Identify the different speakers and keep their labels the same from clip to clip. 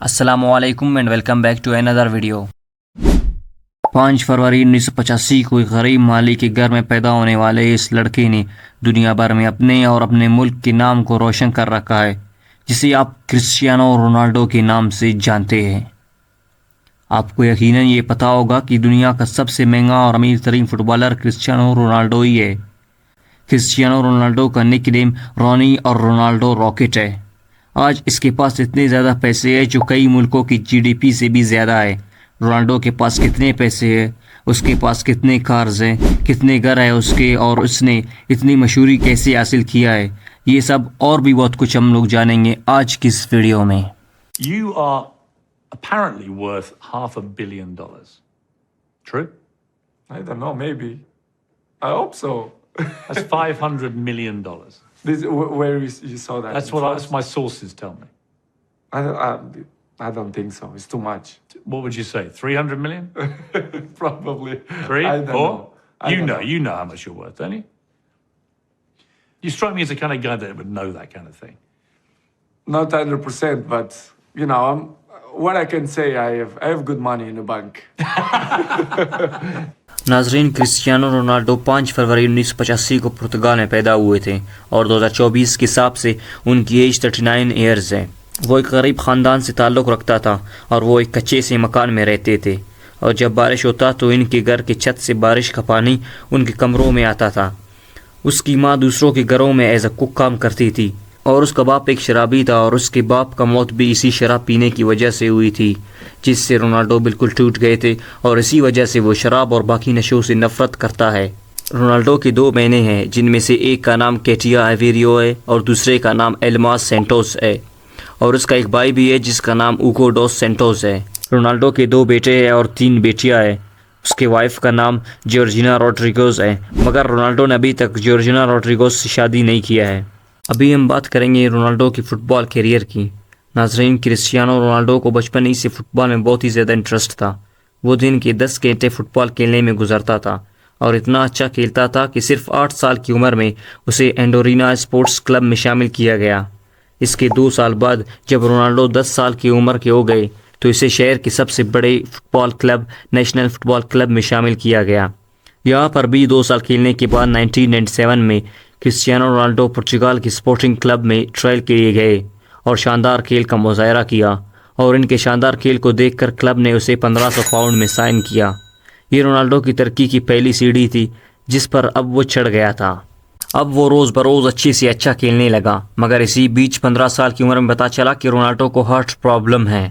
Speaker 1: السلام علیکم and welcome back to اندر ویڈیو۔ 5 فروری 1985 کو ایک غریب مالی کے گھر میں پیدا ہونے والے اس لڑکے نے دنیا بھر میں اپنے اور اپنے ملک کے نام کو روشن کر رکھا ہے، جسے آپ کرسچیانو رونالڈو کے نام سے جانتے ہیں۔ آپ کو یقیناً یہ پتہ ہوگا کہ دنیا کا سب سے مہنگا اور امیر ترین فٹ بالر کرسچیانو رونالڈو ہی ہے۔ کرسچیانو رونالڈو کا نک نیم رونی اور رونالڈو راکٹ ہے۔ آج اس کے پاس اتنے زیادہ پیسے ہیں جو کئی ملکوں کی جی ڈی پی سے بھی زیادہ ہے۔ رونالڈو کے پاس کتنے پیسے ہیں، اس کے پاس کتنے کارز ہیں، کتنے گھر ہیں اس کے، اور اس نے اتنی مشہوری کیسے حاصل کیا ہے، یہ سب اور بھی بہت کچھ ہم لوگ جانیں گے آج کی اس ویڈیو میں۔
Speaker 2: You are apparently worth $500 million. True?
Speaker 3: I don't know, maybe. I hope so.
Speaker 2: That's $500 million.
Speaker 3: Where you saw that?
Speaker 2: That's my sources tell me.
Speaker 3: I don't think so. It's too much.
Speaker 2: What would you say? 300 million?
Speaker 3: Probably.
Speaker 2: 3?
Speaker 3: I don't
Speaker 2: 4?
Speaker 3: know.
Speaker 2: You know how much you're worth, don't you? You strike me as the kind of guy that would know that kind of thing.
Speaker 3: Not 100%, but you know, what I can say, I have good money in the bank.
Speaker 1: ناظرین، Cristiano Ronaldo 5 فروری 1985 کو پرتگال میں پیدا ہوئے تھے اور 2024 کے حساب سے ان کی ایج 39 ایئرز ہے۔ وہ ایک غریب خاندان سے تعلق رکھتا تھا اور وہ ایک کچے سے مکان میں رہتے تھے، اور جب بارش ہوتا تو ان کے گھر کے چھت سے بارش کا پانی ان کے کمروں میں آتا تھا۔ اس کی ماں دوسروں کے گھروں میں ایز اے کک کام کرتی تھی، اور اس کا باپ ایک شرابی تھا، اور اس کے باپ کا موت بھی اسی شراب پینے کی وجہ سے ہوئی تھی، جس سے رونالڈو بالکل ٹوٹ گئے تھے، اور اسی وجہ سے وہ شراب اور باقی نشوں سے نفرت کرتا ہے۔ رونالڈو کی 2 بہنیں ہیں، جن میں سے ایک کا نام کیٹیا ایویریو ہے اور دوسرے کا نام ایلماس سینٹوس ہے، اور اس کا ایک بھائی بھی ہے جس کا نام اوگو ڈوس سینٹوس ہے۔ رونالڈو کے 2 بیٹے ہیں اور 3 بیٹیاں ہیں۔ اس کے وائف کا نام جورجینا روڈریگوز ہے، مگر رونالڈو نے ابھی تک جورجینا روڈریگوز سے شادی نہیں کیا ہے۔ ابھی ہم بات کریں گے رونالڈو کی فٹ بال کیریئر کی۔ ناظرین، کرسچیانو رونالڈو کو بچپن ہی سے فٹ بال میں بہت ہی زیادہ انٹرسٹ تھا۔ وہ دن کے 10 گھنٹے فٹ بال کھیلنے میں گزرتا تھا، اور اتنا اچھا کھیلتا تھا کہ صرف 8 سال کی عمر میں اسے اینڈورینا اسپورٹس کلب میں شامل کیا گیا۔ اس کے 2 سال بعد جب رونالڈو 10 سال کی عمر کے ہو گئے تو اسے شہر کے سب سے بڑے فٹ بال کلب نیشنل فٹ بال کلب میں شامل کیا گیا۔ یہاں پر بھی 2 سال کھیلنے کے بعد 1997 میں کرسچیانو رونالڈو پرتگال کے اسپورٹنگ کلب میں ٹرائل کے لیے گئے اور شاندار کھیل کا مظاہرہ کیا، اور ان کے شاندار کھیل کو دیکھ کر کلب نے اسے 1500 پاؤنڈ میں سائن کیا۔ یہ رونالڈو کی ترقی کی پہلی سیڑھی تھی جس پر اب وہ چڑھ گیا تھا۔ اب وہ روز بروز اچھے سے اچھا کھیلنے لگا، مگر اسی بیچ 15 سال کی عمر میں پتہ چلا کہ رونالڈو کو ہارٹ پرابلم ہے،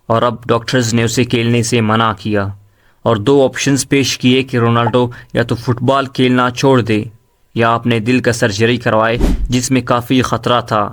Speaker 1: اور اب ڈاکٹرز نے اسے کھیلنے سے منع کیا اور 2 آپشنز پیش کیے کہ رونالڈو یا تو فٹ بال کھیلنا چھوڑ دے یا اپنے دل کا سرجری کروائے، جس میں کافی خطرہ تھا۔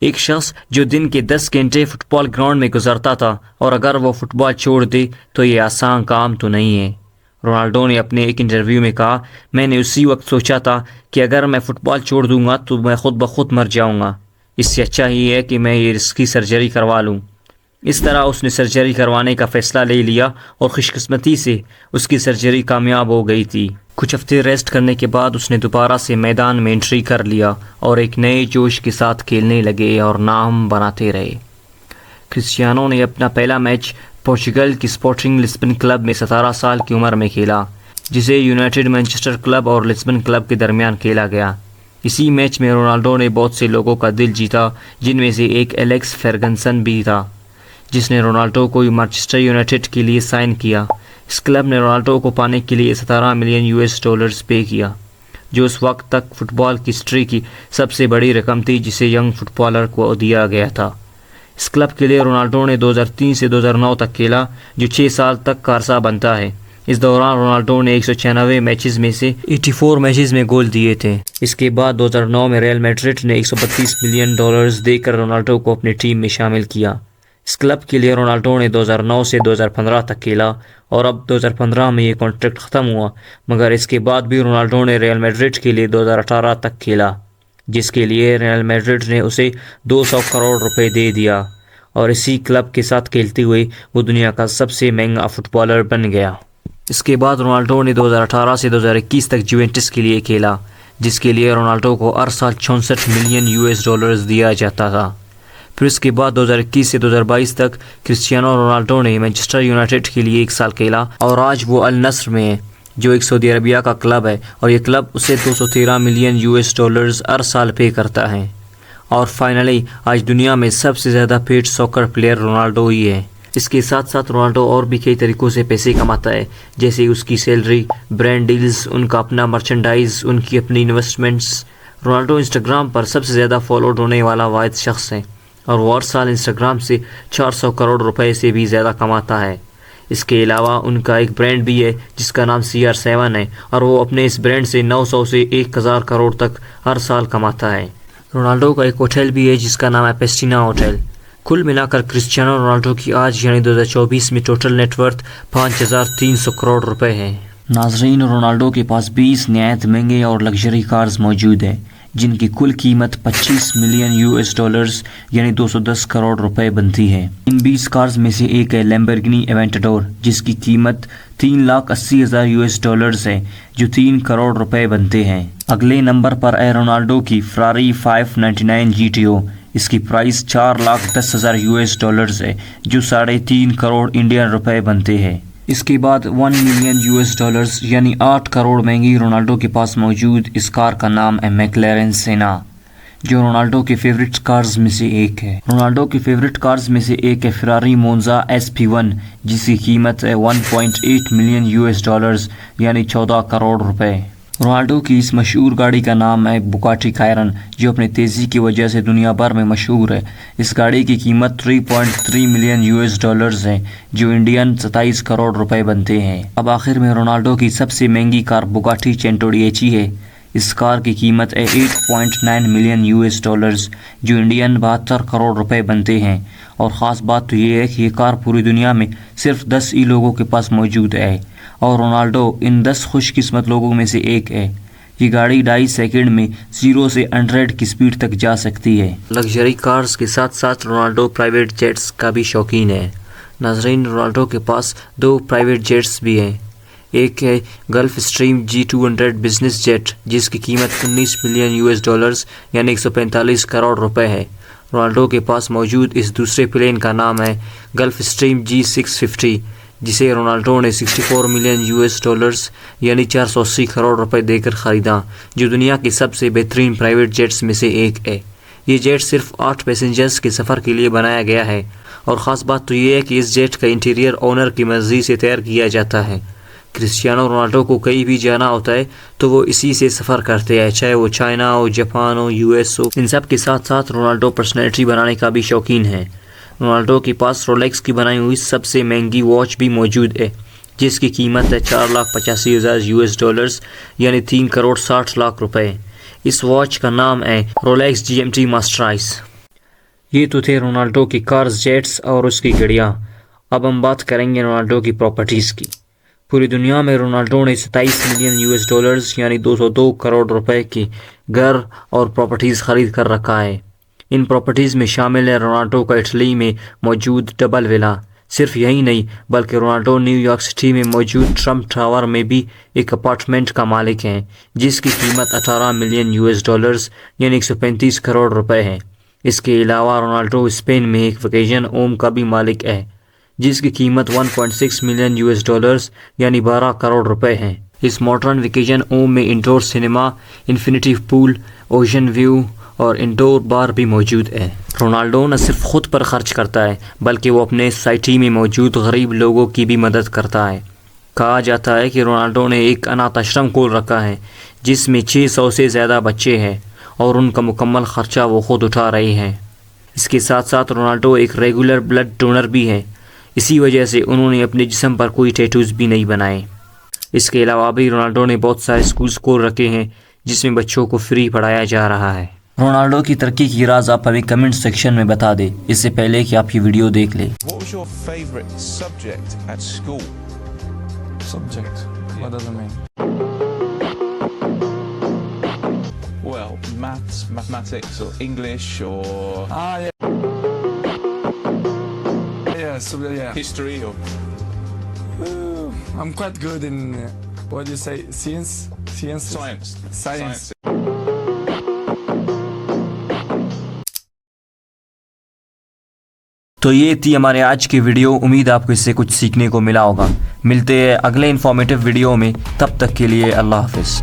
Speaker 1: ایک شخص جو دن کے 10 گھنٹے فٹ بال گراؤنڈ میں گزرتا تھا، اور اگر وہ فٹ بال چھوڑ دے تو یہ آسان کام تو نہیں ہے۔ رونالڈو نے اپنے ایک انٹرویو میں کہا، میں نے اسی وقت سوچا تھا کہ اگر میں فٹ بال چھوڑ دوں گا تو میں خود بخود مر جاؤں گا، اس سے اچھا ہی ہے کہ میں یہ رسکی سرجری کروا لوں۔ اس طرح اس نے سرجری کروانے کا فیصلہ لے لیا، اور خوش قسمتی سے اس کی سرجری کامیاب ہو گئی تھی۔ کچھ ہفتے ریسٹ کرنے کے بعد اس نے دوبارہ سے میدان میں انٹری کر لیا اور ایک نئے جوش کے ساتھ کھیلنے لگے اور نام بناتے رہے۔ کرسچیانو نے اپنا پہلا میچ پورچگل کی اسپورٹنگ لسبن کلب میں 17 سال کی عمر میں کھیلا، جسے یونائٹڈ مانچسٹر کلب اور لسبن کلب کے درمیان کھیلا گیا۔ اسی میچ میں رونالڈو نے بہت سے لوگوں کا دل جیتا، جن میں سے ایک ایلیکس فرگنسن بھی تھا، جس نے رونالڈو کو مانچسٹر یونائٹڈ کے لیے سائن کیا۔ اس کلب نے رونالڈو کو پانے کے لیے $17 ملین پے کیا، جو اس وقت تک فٹ بال کی ہسٹری کی سب سے بڑی رقم تھی جسے ینگ فٹ بالر کو دیا گیا تھا۔ اس کلب کے لیے رونالڈو نے 2003 سے 2009 تک کھیلا، جو 6 سال تک کا عرصہ بنتا ہے۔ اس دوران رونالڈو نے 196 میچز میں سے 84 میچز میں گول دیے تھے۔ اس کے بعد 2009 میں ریال میڈرڈ نے $132 ملین دے کر رونالڈو کو اپنی ٹیم میں شامل کیا۔ اس کلب کے لیے رونالڈو نے 2009 سے 2015 تک کھیلا، اور اب 2015 میں یہ کانٹریکٹ ختم ہوا، مگر اس کے بعد بھی رونالڈو نے ریال میڈرڈ کے لیے 2018 تک کھیلا، جس کے لیے ریال میڈرڈ نے اسے 200 کروڑ روپے دے دیا، اور اسی کلب کے ساتھ کھیلتے ہوئے وہ دنیا کا سب سے مہنگا فٹ بالر بن گیا۔ اس کے بعد رونالڈو نے 2018 سے 2021 تک جوونٹس کے لیے کھیلا، جس کے لیے رونالڈو کو ہر سال $64 ملین دیا جاتا تھا۔ پھر اس کے بعد 2021 سے 2022 تک کرسچیانو رونالڈو نے مانچسٹر یونائٹڈ کے لیے 1 سال کھیلا اور آج وہ النصر میں ہے جو ایک سعودی عربیہ کا کلب ہے اور یہ کلب اسے $213 ملین ہر سال پے کرتا ہے۔ اور فائنلی آج دنیا میں سب سے زیادہ پیڈ ساکر پلیئر رونالڈو ہی ہے۔ اس کے ساتھ ساتھ رونالڈو اور بھی کئی طریقوں سے پیسے کماتا ہے، جیسے اس کی سیلری، برانڈ ڈیلز، ان کا اپنا مرچنڈائز، ان کی اپنی انویسٹمنٹس۔ رونالڈو انسٹاگرام پر سب سے زیادہ فالوڈ ہونے والا واحد شخص ہے اور وہ ہر سال انسٹاگرام سے 400 کروڑ روپے سے بھی زیادہ کماتا ہے۔ اس کے علاوہ ان کا ایک برانڈ بھی ہے جس کا نام CR7 ہے اور وہ اپنے اس برانڈ سے 900 سے 1000 کروڑ تک ہر سال کماتا ہے۔ رونالڈو کا ایک ہوٹل بھی ہے جس کا نام ہے پیسٹینا ہوٹل۔ کل ملا کر کرسچیانو رونالڈو کی آج یعنی 2024 میں ٹوٹل نیٹ ورتھ 5300 کروڑ روپے ہے۔ ناظرین، رونالڈو کے پاس 20 نہایت مہنگے اور لگژری کارز موجود ہیں جن کی کل قیمت $25 ملین یعنی 210 کروڑ روپے بنتی ہے۔ ان 20 کارز میں سے ایک ہے لیمبورگینی ایونٹاڈور جس کی قیمت $380,000 ہے جو 3 کروڑ روپے بنتے ہیں۔ اگلے نمبر پر ہے رونالڈو کی فراری 599 GTO، اس کی پرائس $410,000 ہے جو 3.5 کروڑ انڈین روپے بنتے ہیں۔ اس کے بعد $1 ملین یعنی 8 کروڑ مہنگی رونالڈو کے پاس موجود اس کار کا نام ہے میکلارن سینا جو رونالڈو کے فیورٹ کارز میں سے ایک ہے۔ رونالڈو کے فیورٹ کارز میں سے ایک ہے فراری مونزا SP1 جس کی قیمت ہے $1.8 ملین یعنی 14 کروڑ روپے۔ رونالڈو کی اس مشہور گاڑی کا نام ہے بوگاٹی کائرن جو اپنی تیزی کی وجہ سے دنیا بھر میں مشہور ہے۔ اس گاڑی کی قیمت $3.3 ملین ہے جو انڈین 27 کروڑ روپے بنتے ہیں۔ اب آخر میں رونالڈو کی سب سے مہنگی کار بوگاٹی چینٹوڈیچی ہے۔ اس کار کی قیمت ہے $8.9 ملین جو انڈین 72 کروڑ روپے بنتے ہیں۔ اور خاص بات تو یہ ہے کہ یہ کار پوری دنیا میں صرف 10 ہی لوگوں کے پاس موجود ہے اور رونالڈو ان 10 خوش قسمت لوگوں میں سے ایک ہے۔ یہ گاڑی 2.5 سیکنڈ میں 0 سے 100 کی سپیڈ تک جا سکتی ہے۔ لگژری کارز کے ساتھ ساتھ رونالڈو پرائیویٹ جیٹس کا بھی شوقین ہے۔ ناظرین، رونالڈو کے پاس 2 پرائیویٹ جیٹس بھی ہیں۔ ایک ہے golf stream G200 business jet جس کی قیمت $19 ملین یعنی 145 کروڑ روپے ہے۔ رونالڈو کے پاس موجود اس دوسرے پلین کا نام ہے گلف اسٹریم G650 جسے رونالڈو نے $64 ملین یعنی 480 کروڑ روپے دے کر خریدا، جو دنیا کی سب سے بہترین پرائیویٹ جیٹس میں سے ایک ہے۔ یہ جیٹ صرف 8 پیسنجرز کے سفر کے لیے بنایا گیا ہے اور خاص بات تو یہ ہے کہ اس جیٹ کا انٹیریئر اونر کی مرضی سے تیار کیا جاتا ہے۔ کرسچیانو رونالڈو کو کہیں بھی جانا ہوتا ہے تو وہ اسی سے سفر کرتے ہیں، چاہے وہ چائنا ہو، جاپان ہو، US ہو۔ ان سب کے ساتھ ساتھ رونالڈو پرسنالٹی بنانے کا بھی شوقین ہے۔ رونالڈو کے پاس رولیکس کی بنائی ہوئی سب سے مہنگی واچ بھی موجود ہے جس کی قیمت ہے $485,000 یعنی 3 کروڑ 60 لاکھ روپے۔ اس واچ کا نام ہے رولیکس GMT ماسٹرائز۔ یہ تو تھے رونالڈو کی کارز، جیٹس اور اس کی گھڑیاں۔ اب ہم بات کریں گے رونالڈو کی پراپرٹیز کی۔ پوری دنیا میں رونالڈو نے $27 ملین یعنی 202 کروڑ روپے کی گھر اور پراپرٹیز خرید کر رکھا ہے۔ ان پراپرٹیز میں شامل ہے رونالڈو کا اٹلی میں موجود ڈبل ولا۔ صرف یہی نہیں بلکہ رونالڈو نیو یارک سٹی میں موجود ٹرمپ ٹاور میں بھی ایک اپارٹمنٹ کا مالک ہے جس کی قیمت $18 ملین یعنی 135 کروڑ روپے ہے۔ اس کے علاوہ رونالڈو اسپین میں ایک ویکیشن ہوم کا بھی مالک ہے جس کی قیمت $1.6 ملین یعنی 12 کروڑ روپے ہے۔ اس ماڈرن ویکیشن ہوم میں انڈور سنیما، انفینٹی پول، اوشن ویو اور انڈور بار بھی موجود ہے۔ رونالڈو نہ صرف خود پر خرچ کرتا ہے بلکہ وہ اپنے سوسائٹی میں موجود غریب لوگوں کی بھی مدد کرتا ہے۔ کہا جاتا ہے کہ رونالڈو نے ایک اناتھ آشرم کھول رکھا ہے جس میں 600 سے زیادہ بچے ہیں اور ان کا مکمل خرچہ وہ خود اٹھا رہے ہیں۔ اس کے ساتھ ساتھ رونالڈو ایک ریگولر بلڈ ڈونر بھی ہے، اسی وجہ سے انہوں نے اپنے جسم پر کوئی ٹیٹوز بھی نہیں بنائے۔ اس کے علاوہ بھی رونالڈو نے بہت سارے اسکولز کھول رکھے ہیں جس میں بچوں کو فری پڑھایا جا رہا ہے۔ رونالڈو کی ترقی کی راز آپ ہمیں کمنٹ سیکشن میں بتا دیں اس سے پہلے کہ آپ یہ ویڈیو دیکھ لیں۔
Speaker 4: What was your favorite subject at school?
Speaker 3: Subject. What does it mean?
Speaker 4: Well, maths, mathematics, or English, or
Speaker 3: Yeah. Yeah.
Speaker 4: history, or
Speaker 3: I'm quite good in, what do you say, science?
Speaker 4: science.
Speaker 1: تو یہ تھی ہمارے آج کی video. امید آپ کو اس سے کچھ سیکھنے کو ملا ہوگا. ملتے ہیں اگلے انفارمیٹیو ویڈیو میں. تب تک کے لیے اللہ حافظ.